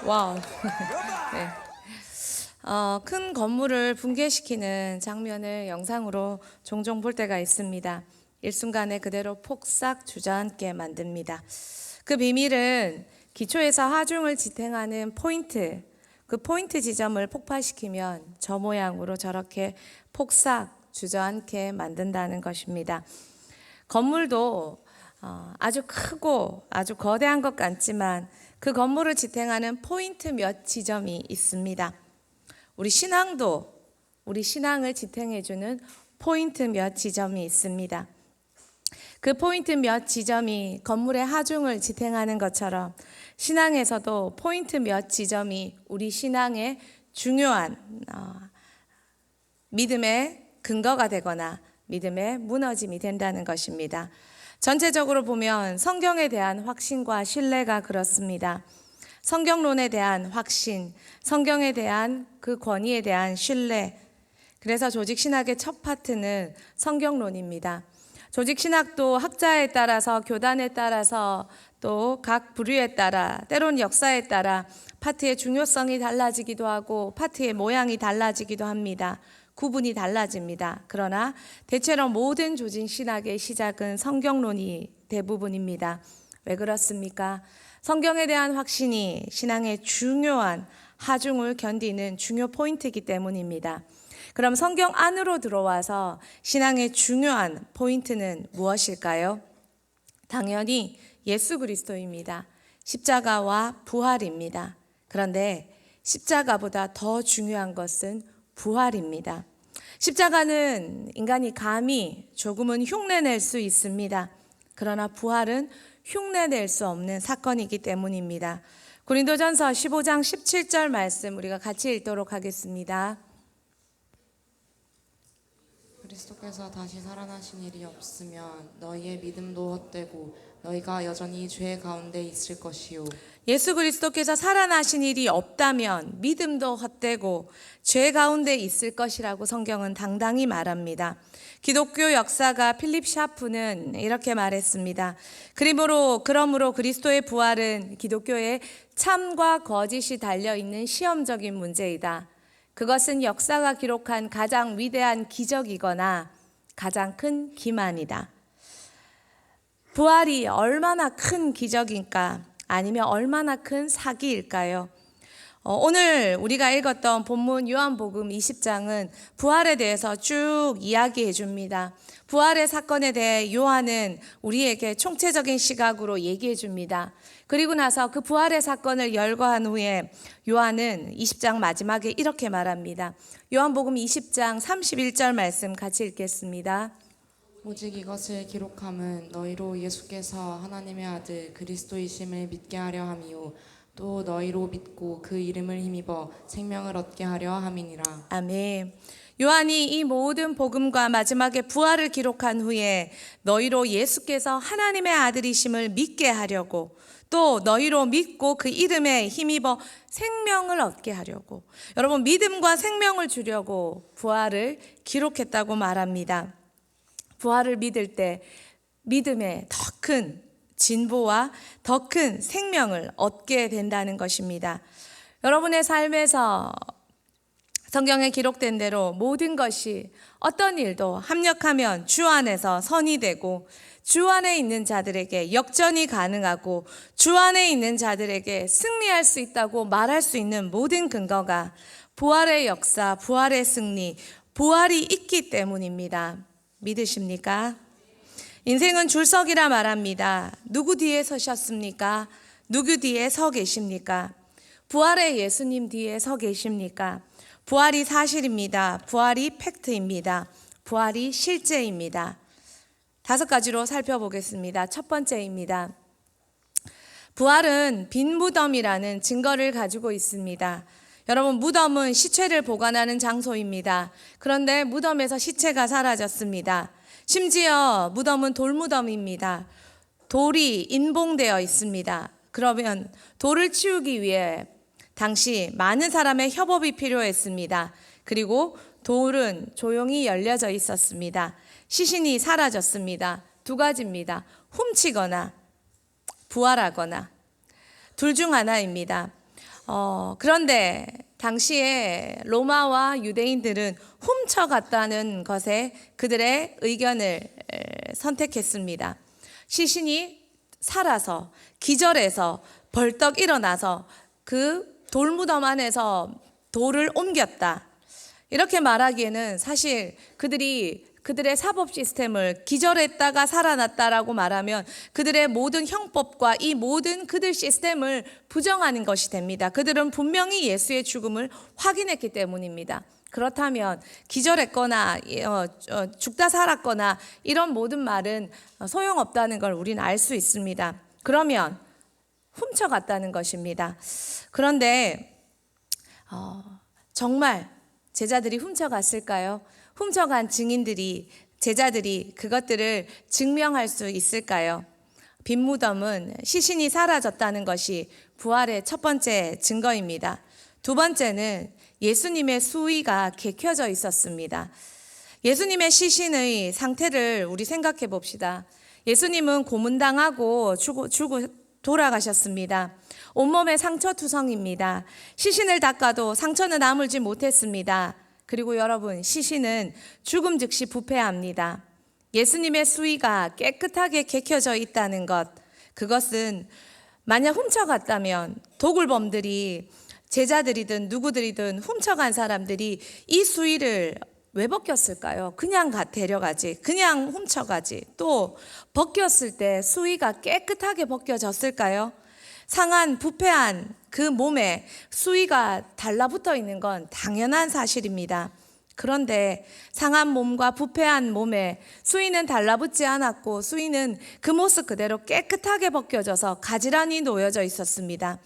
와우. 네. 큰 건물을 붕괴시키는 장면을 영상으로 종종 볼 때가 있습니다. 일순간에 그대로 폭삭 주저앉게 만듭니다. 그 비밀은 기초에서 하중을 지탱하는 포인트, 그 포인트 지점을 폭파시키면 저 모양으로 저렇게 폭삭 주저앉게 만든다는 것입니다. 건물도 아주 크고 아주 거대한 것 같지만 그 건물을 지탱하는 포인트 몇 지점이 있습니다. 우리 신앙도 우리 신앙을 지탱해주는 포인트 몇 지점이 있습니다. 그 포인트 몇 지점이 건물의 하중을 지탱하는 것처럼 신앙에서도 포인트 몇 지점이 우리 신앙의 중요한 믿음의 근거가 되거나 믿음의 무너짐이 된다는 것입니다. 전체적으로 보면 성경에 대한 확신과 신뢰가 그렇습니다. 성경론에 대한 확신, 성경에 대한 그 권위에 대한 신뢰. 그래서 조직신학의 첫 파트는 성경론입니다. 조직신학도 학자에 따라서, 교단에 따라서, 또 각 부류에 따라, 때론 역사에 따라 파트의 중요성이 달라지기도 하고 파트의 모양이 달라지기도 합니다. 구분이 달라집니다. 그러나 대체로 모든 조직신학의 시작은 성경론이 대부분입니다. 왜 그렇습니까? 성경에 대한 확신이 신앙의 중요한 하중을 견디는 중요 포인트이기 때문입니다. 그럼 성경 안으로 들어와서 신앙의 중요한 포인트는 무엇일까요? 당연히 예수 그리스도입니다. 십자가와 부활입니다. 그런데 십자가보다 더 중요한 것은 부활입니다. 십자가는 인간이 감히 조금은 흉내낼 수 있습니다. 그러나 부활은 흉내낼 수 없는 사건이기 때문입니다. 고린도전서 15장 17절 말씀 우리가 같이 읽도록 하겠습니다. 그리스도께서 다시 살아나신 일이 없으면 너희의 믿음도 헛되고 너희가 여전히 죄 가운데 있을 것이요. 예수 그리스도께서 살아나신 일이 없다면 믿음도 헛되고 죄 가운데 있을 것이라고 성경은 당당히 말합니다. 기독교 역사가 필립 샤프는 이렇게 말했습니다. 그러므로 그리스도의 부활은 기독교의 참과 거짓이 달려있는 시험적인 문제이다. 그것은 역사가 기록한 가장 위대한 기적이거나 가장 큰 기만이다. 부활이 얼마나 큰 기적일까? 아니면 얼마나 큰 사기일까요? 오늘 우리가 읽었던 본문 요한복음 20장은 부활에 대해서 쭉 이야기해 줍니다. 부활의 사건에 대해 요한은 우리에게 총체적인 시각으로 얘기해 줍니다. 그리고 나서 그 부활의 사건을 열거한 후에 요한은 20장 마지막에 이렇게 말합니다. 요한복음 20장 31절 말씀 같이 읽겠습니다. 오직 이것을 기록함은 너희로 예수께서 하나님의 아들 그리스도이심을 믿게 하려 함이요 또 너희로 믿고 그 이름을 힘입어 생명을 얻게 하려 함이니라. 아멘. 요한이 이 모든 복음과 마지막에 부활을 기록한 후에 너희로 예수께서 하나님의 아들이심을 믿게 하려고 또 너희로 믿고 그 이름에 힘입어 생명을 얻게 하려고 여러분 믿음과 생명을 주려고 부활을 기록했다고 말합니다. 부활을 믿을 때 믿음의 더 큰 진보와 더 큰 생명을 얻게 된다는 것입니다. 여러분의 삶에서 성경에 기록된 대로 모든 것이 어떤 일도 합력하면 주 안에서 선이 되고 주 안에 있는 자들에게 역전이 가능하고 주 안에 있는 자들에게 승리할 수 있다고 말할 수 있는 모든 근거가 부활의 역사, 부활의 승리, 부활이 있기 때문입니다. 믿으십니까? 인생은 줄서기라 말합니다. 누구 뒤에 서셨습니까? 누구 뒤에 서 계십니까? 부활의 예수님 뒤에 서 계십니까? 부활이 사실입니다. 부활이 팩트입니다. 부활이 실제입니다. 5가지로 살펴보겠습니다. 첫 번째입니다. 부활은 빈 무덤이라는 증거를 가지고 있습니다. 여러분, 무덤은 시체를 보관하는 장소입니다. 그런데 무덤에서 시체가 사라졌습니다. 심지어 무덤은 돌무덤입니다. 돌이 인봉되어 있습니다. 그러면 돌을 치우기 위해 당시 많은 사람의 협업이 필요했습니다. 그리고 돌은 조용히 열려져 있었습니다. 시신이 사라졌습니다. 2가지입니다. 훔치거나 부활하거나 둘 중 하나입니다. 그런데 당시에 로마와 유대인들은 훔쳐갔다는 것에 그들의 의견을 선택했습니다. 시신이 살아서 기절해서 벌떡 일어나서 그 돌무덤 안에서 돌을 옮겼다. 이렇게 말하기에는 사실 그들의 사법 시스템을 기절했다가 살아났다라고 말하면 그들의 모든 형법과 이 모든 그들 시스템을 부정하는 것이 됩니다. 그들은 분명히 예수의 죽음을 확인했기 때문입니다. 그렇다면 기절했거나 죽다 살았거나 이런 모든 말은 소용없다는 걸 우리는 알 수 있습니다. 그러면 훔쳐갔다는 것입니다. 그런데 정말 제자들이 훔쳐갔을까요? 훔쳐간 증인들이 제자들이 그것들을 증명할 수 있을까요? 빈 무덤은 시신이 사라졌다는 것이 부활의 첫 번째 증거입니다. 두 번째는 예수님의 수의가 개켜져 있었습니다. 예수님의 시신의 상태를 우리 생각해 봅시다. 예수님은 고문당하고 죽고 돌아가셨습니다. 온몸에 상처투성입니다. 시신을 닦아도 상처는 아물지 못했습니다. 그리고 여러분, 시신은 죽음 즉시 부패합니다. 예수님의 수의가 깨끗하게 개켜져 있다는 것, 그것은 만약 훔쳐갔다면 도굴범들이 제자들이든 누구들이든 훔쳐간 사람들이 이 수의를 왜 벗겼을까요? 그냥 데려가지, 그냥 훔쳐가지. 또 벗겼을 때 수의가 깨끗하게 벗겨졌을까요? 상한 부패한 그 몸에 수의가 달라붙어 있는 건 당연한 사실입니다. 그런데 상한 몸과 부패한 몸에 수의는 달라붙지 않았고 수의는 그 모습 그대로 깨끗하게 벗겨져서 가지런히 놓여져 있었습니다.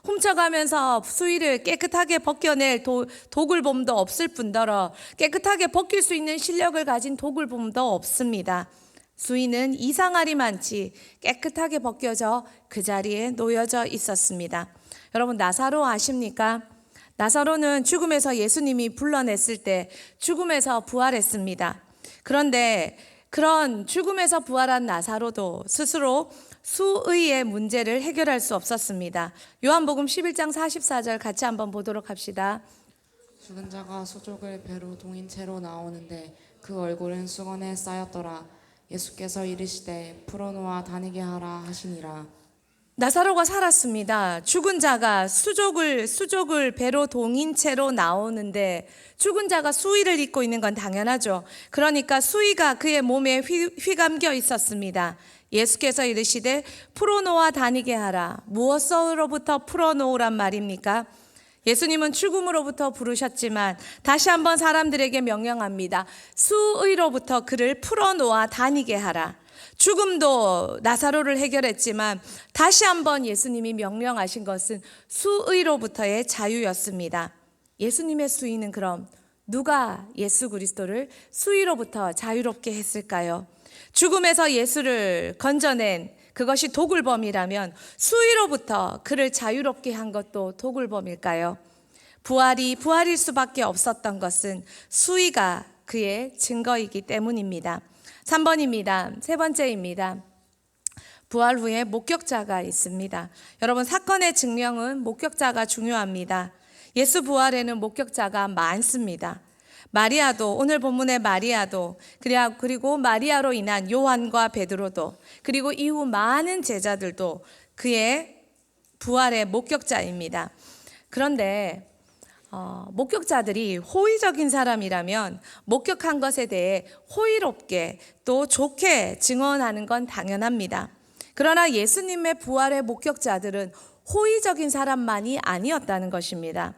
훔쳐가면서 수의를 깨끗하게 벗겨낼 도굴범도 없을 뿐더러 깨끗하게 벗길 수 있는 실력을 가진 도굴범도 없습니다. 수의는 이상하리만치 깨끗하게 벗겨져 그 자리에 놓여져 있었습니다. 여러분, 나사로 아십니까? 나사로는 죽음에서 예수님이 불러냈을 때 죽음에서 부활했습니다. 그런데 그런 죽음에서 부활한 나사로도 스스로 수의의 문제를 해결할 수 없었습니다. 요한복음 11장 44절 같이 한번 보도록 합시다. 죽은 자가 수족을 배로 동인 채로 나오는데 그 얼굴은 수건에 쌓였더라. 예수께서 이르시되 풀어놓아 다니게 하라 하시니라. 나사로가 살았습니다. 죽은 자가 수족을 배로 동인 채로 나오는데 죽은 자가 수의를 입고 있는 건 당연하죠. 그러니까 수의가 그의 몸에 휘감겨 있었습니다. 예수께서 이르시되 풀어놓아 다니게 하라. 무엇으로부터 풀어놓으란 말입니까? 예수님은 죽음으로부터 부르셨지만 다시 한번 사람들에게 명령합니다. 수의로부터 그를 풀어놓아 다니게 하라. 죽음도 나사로를 해결했지만 다시 한번 예수님이 명령하신 것은 수의로부터의 자유였습니다. 예수님의 수의는 그럼 누가 예수 그리스도를 수의로부터 자유롭게 했을까요? 죽음에서 예수를 건져낸 그것이 도굴범이라면 수의로부터 그를 자유롭게 한 것도 도굴범일까요? 부활일 수밖에 없었던 것은 수의가 그의 증거이기 때문입니다. 3번입니다. 세 번째입니다. 부활 후에 목격자가 있습니다. 여러분, 사건의 증명은 목격자가 중요합니다. 예수 부활에는 목격자가 많습니다. 마리아도, 오늘 본문의 마리아도, 그리고 마리아로 인한 요한과 베드로도, 그리고 이후 많은 제자들도 그의 부활의 목격자입니다. 그런데 목격자들이 호의적인 사람이라면 목격한 것에 대해 호의롭게 또 좋게 증언하는 건 당연합니다. 그러나 예수님의 부활의 목격자들은 호의적인 사람만이 아니었다는 것입니다.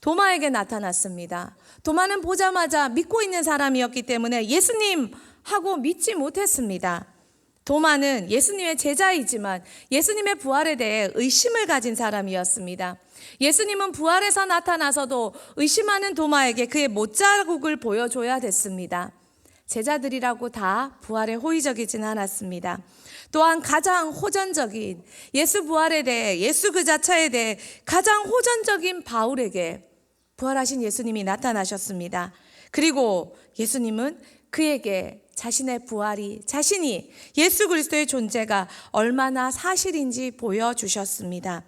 도마에게 나타났습니다. 도마는 보자마자 믿고 있는 사람이었기 때문에 예수님 하고 믿지 못했습니다. 도마는 예수님의 제자이지만 예수님의 부활에 대해 의심을 가진 사람이었습니다. 예수님은 부활해서 나타나서도 의심하는 도마에게 그의 못자국을 보여줘야 됐습니다. 제자들이라고 다 부활에 호의적이진 않았습니다. 또한 가장 호전적인 예수 부활에 대해, 예수 그 자체에 대해 가장 호전적인 바울에게 부활하신 예수님이 나타나셨습니다. 그리고 예수님은 그에게 자신의 부활이, 자신이 예수 그리스도의 존재가 얼마나 사실인지 보여주셨습니다.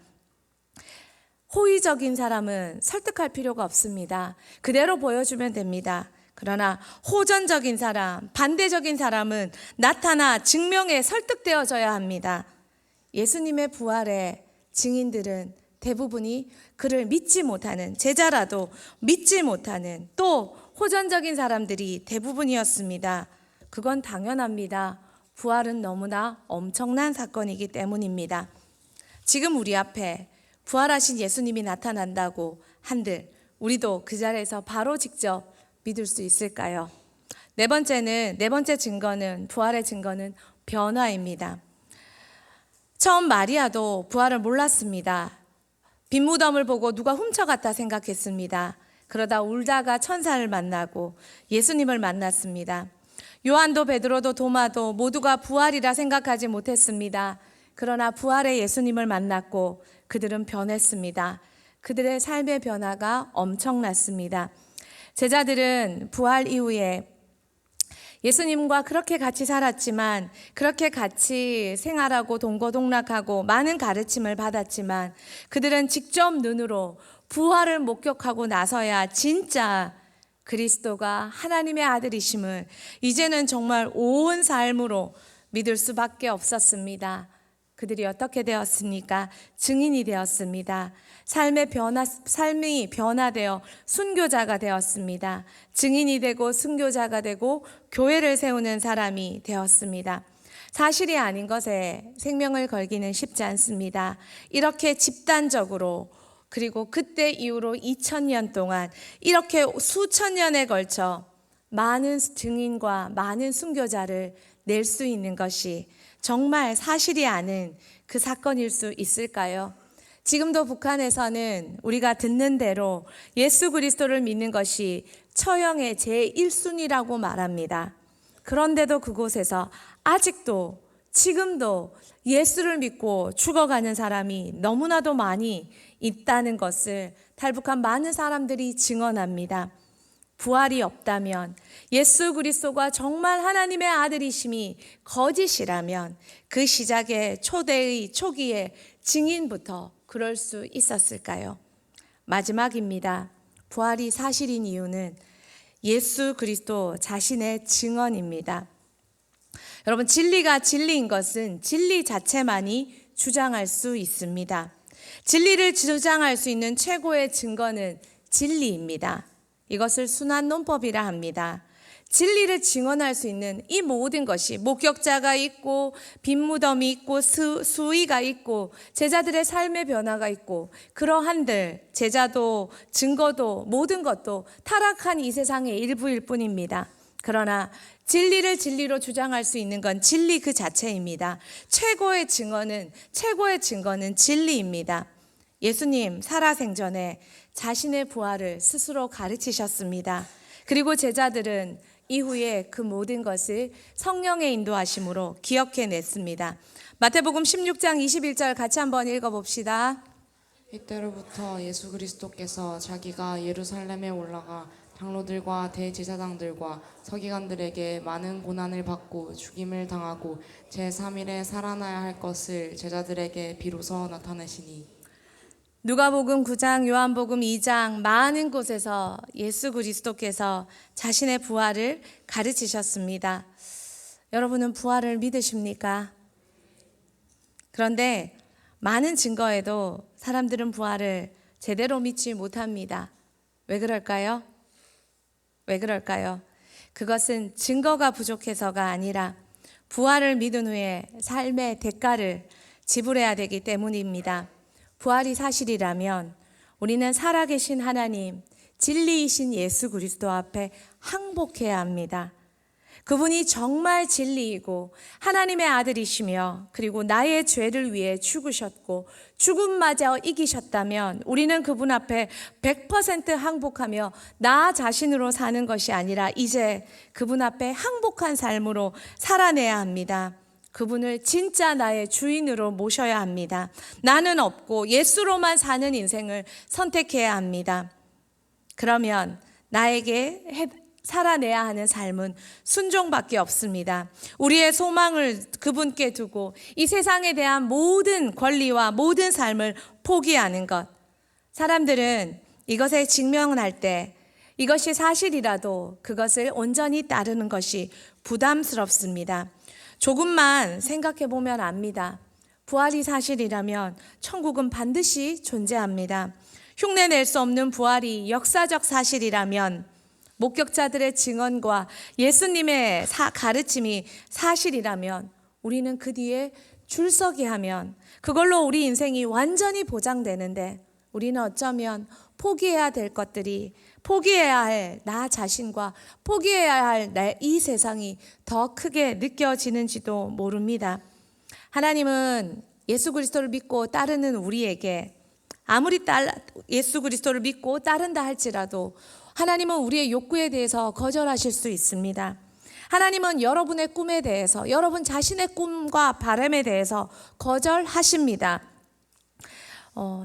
호의적인 사람은 설득할 필요가 없습니다. 그대로 보여주면 됩니다. 그러나 호전적인 사람, 반대적인 사람은 나타나 증명에 설득되어져야 합니다. 예수님의 부활의 증인들은 대부분이 그를 믿지 못하는, 제자라도 믿지 못하는, 또 호전적인 사람들이 대부분이었습니다. 그건 당연합니다. 부활은 너무나 엄청난 사건이기 때문입니다. 지금 우리 앞에 부활하신 예수님이 나타난다고 한들 우리도 그 자리에서 바로 직접 믿을 수 있을까요? 네 번째 증거는, 부활의 증거는 변화입니다. 처음 마리아도 부활을 몰랐습니다. 빈 무덤을 보고 누가 훔쳐갔다 생각했습니다. 그러다 울다가 천사를 만나고 예수님을 만났습니다. 요한도 베드로도 도마도 모두가 부활이라 생각하지 못했습니다. 그러나 부활의 예수님을 만났고 그들은 변했습니다. 그들의 삶의 변화가 엄청났습니다. 제자들은 부활 이후에 예수님과 그렇게 같이 살았지만, 그렇게 같이 생활하고 동고동락하고 많은 가르침을 받았지만, 그들은 직접 눈으로 부활을 목격하고 나서야 진짜 그리스도가 하나님의 아들이심을 이제는 정말 온 삶으로 믿을 수밖에 없었습니다. 그들이 어떻게 되었습니까? 증인이 되었습니다. 삶이 변화되어 순교자가 되었습니다. 증인이 되고 순교자가 되고 교회를 세우는 사람이 되었습니다. 사실이 아닌 것에 생명을 걸기는 쉽지 않습니다. 이렇게 집단적으로, 그리고 그때 이후로 2000년 동안 이렇게 수천 년에 걸쳐 많은 증인과 많은 순교자를 낼 수 있는 것이 정말 사실이 아닌 그 사건일 수 있을까요? 지금도 북한에서는 우리가 듣는 대로 예수 그리스도를 믿는 것이 처형의 제1순위라고 말합니다. 그런데도 그곳에서 아직도 지금도 예수를 믿고 죽어가는 사람이 너무나도 많이 있다는 것을 탈북한 많은 사람들이 증언합니다. 부활이 없다면, 예수 그리스도가 정말 하나님의 아들이심이 거짓이라면 그 시작의 초기의 증인부터 그럴 수 있었을까요? 마지막입니다. 부활이 사실인 이유는 예수 그리스도 자신의 증언입니다. 여러분, 진리가 진리인 것은 진리 자체만이 주장할 수 있습니다. 진리를 주장할 수 있는 최고의 증거는 진리입니다. 이것을 순환 논법이라 합니다. 진리를 증언할 수 있는 이 모든 것이, 목격자가 있고 빈 무덤이 있고 수의가 있고 제자들의 삶의 변화가 있고, 그러한들 제자도 증거도 모든 것도 타락한 이 세상의 일부일 뿐입니다. 그러나 진리를 진리로 주장할 수 있는 건 진리 그 자체입니다. 최고의 증거는 진리입니다. 예수님 살아생전에 자신의 부활을 스스로 가르치셨습니다. 그리고 제자들은 이후에 그 모든 것을 성령의 인도하심으로 기억해냈습니다. 마태복음 16장 21절 같이 한번 읽어봅시다. 이때로부터 예수 그리스도께서 자기가 예루살렘에 올라가 장로들과 대제사장들과 서기관들에게 많은 고난을 받고 죽임을 당하고 제3일에 살아나야 할 것을 제자들에게 비로소 나타내시니. 누가복음 9장, 요한복음 2장 많은 곳에서 예수 그리스도께서 자신의 부활을 가르치셨습니다. 여러분은 부활을 믿으십니까? 그런데 많은 증거에도 사람들은 부활을 제대로 믿지 못합니다. 왜 그럴까요? 그것은 증거가 부족해서가 아니라 부활을 믿은 후에 삶의 대가를 지불해야 되기 때문입니다. 부활이 사실이라면 우리는 살아계신 하나님, 진리이신 예수 그리스도 앞에 항복해야 합니다. 그분이 정말 진리이고 하나님의 아들이시며, 그리고 나의 죄를 위해 죽으셨고 죽음마저 이기셨다면 우리는 그분 앞에 100% 항복하며 나 자신으로 사는 것이 아니라 이제 그분 앞에 항복한 삶으로 살아내야 합니다. 그분을 진짜 나의 주인으로 모셔야 합니다. 나는 없고 예수로만 사는 인생을 선택해야 합니다. 그러면 나에게 살아내야 하는 삶은 순종밖에 없습니다. 우리의 소망을 그분께 두고 이 세상에 대한 모든 권리와 모든 삶을 포기하는 것, 사람들은 이것에 직면할 때 이것이 사실이라도 그것을 온전히 따르는 것이 부담스럽습니다. 조금만 생각해 보면 압니다. 부활이 사실이라면 천국은 반드시 존재합니다. 흉내낼 수 없는 부활이 역사적 사실이라면, 목격자들의 증언과 예수님의 가르침이 사실이라면, 우리는 그 뒤에 줄서기 하면 그걸로 우리 인생이 완전히 보장되는데, 우리는 어쩌면 포기해야 될 것들이, 포기해야 할 나 자신과 포기해야 할 이 세상이 더 크게 느껴지는지도 모릅니다. 하나님은 예수 그리스도를 믿고 따르는 우리에게, 아무리 예수 그리스도를 믿고 따른다 할지라도 하나님은 우리의 욕구에 대해서 거절하실 수 있습니다. 하나님은 여러분의 꿈에 대해서, 여러분 자신의 꿈과 바람에 대해서 거절하십니다.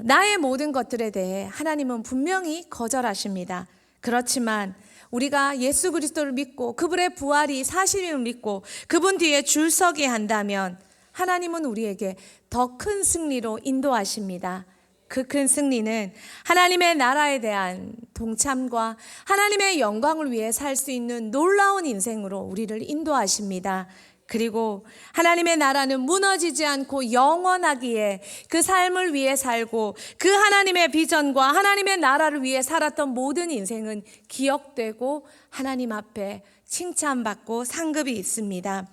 나의 모든 것들에 대해 하나님은 분명히 거절하십니다. 그렇지만 우리가 예수 그리스도를 믿고 그분의 부활이 사실임을 믿고 그분 뒤에 줄서게 한다면 하나님은 우리에게 더 큰 승리로 인도하십니다. 그 큰 승리는 하나님의 나라에 대한 동참과 하나님의 영광을 위해 살 수 있는 놀라운 인생으로 우리를 인도하십니다. 그리고 하나님의 나라는 무너지지 않고 영원하기에 그 삶을 위해 살고 그 하나님의 비전과 하나님의 나라를 위해 살았던 모든 인생은 기억되고 하나님 앞에 칭찬받고 상급이 있습니다.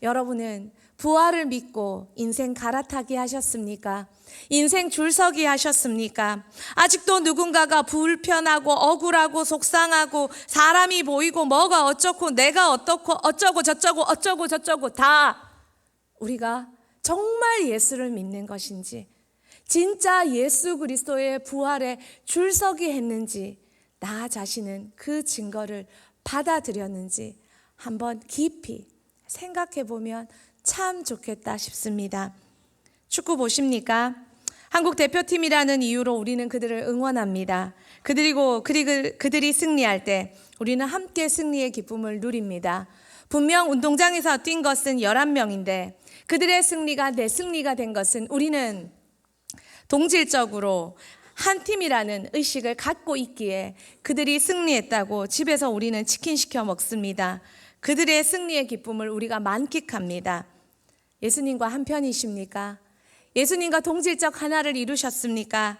여러분은 부활을 믿고 인생 갈아타기 하셨습니까? 인생 줄서기 하셨습니까? 아직도 누군가가 불편하고 억울하고 속상하고 사람이 보이고 뭐가 어쩌고 내가 어떻고 어쩌고 저쩌고 다 우리가 정말 예수를 믿는 것인지, 진짜 예수 그리스도의 부활에 줄서기 했는지, 나 자신은 그 증거를 받아들였는지 한번 깊이 생각해 보면 참 좋겠다 싶습니다. 축구 보십니까? 한국 대표팀이라는 이유로 우리는 그들을 응원합니다. 그들이 승리할 때 우리는 함께 승리의 기쁨을 누립니다. 분명 운동장에서 뛴 것은 11명인데 그들의 승리가 내 승리가 된 것은 우리는 동질적으로 한 팀이라는 의식을 갖고 있기에 그들이 승리했다고 집에서 우리는 치킨 시켜 먹습니다. 그들의 승리의 기쁨을 우리가 만끽합니다. 예수님과 한편이십니까? 예수님과 동질적 하나를 이루셨습니까?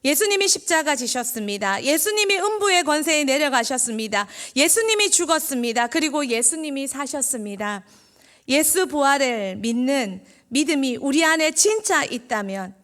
예수님이 십자가 지셨습니다. 예수님이 음부의 권세에 내려가셨습니다. 예수님이 죽었습니다. 그리고 예수님이 사셨습니다. 예수 부활을 믿는 믿음이 우리 안에 진짜 있다면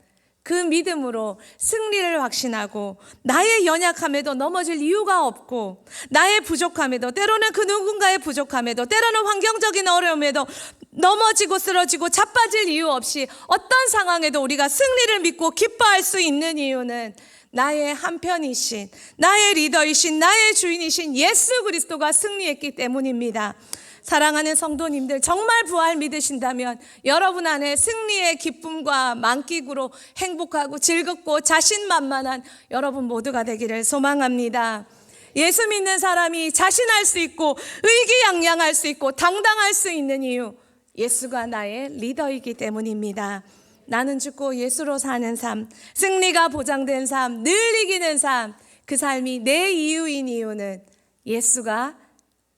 그 믿음으로 승리를 확신하고 나의 연약함에도 넘어질 이유가 없고 나의 부족함에도, 때로는 그 누군가의 부족함에도, 때로는 환경적인 어려움에도 넘어지고 쓰러지고 자빠질 이유 없이 어떤 상황에도 우리가 승리를 믿고 기뻐할 수 있는 이유는 나의 한편이신, 나의 리더이신, 나의 주인이신 예수 그리스도가 승리했기 때문입니다. 사랑하는 성도님들, 정말 부활 믿으신다면 여러분 안에 승리의 기쁨과 만끽으로 행복하고 즐겁고 자신만만한 여러분 모두가 되기를 소망합니다. 예수 믿는 사람이 자신할 수 있고 의기양양할 수 있고 당당할 수 있는 이유, 예수가 나의 리더이기 때문입니다. 나는 죽고 예수로 사는 삶, 승리가 보장된 삶, 늘 이기는 삶, 그 삶이 내 이유인 이유는 예수가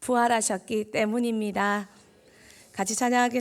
부활하셨기 때문입니다. 같이 찬양하겠습니다.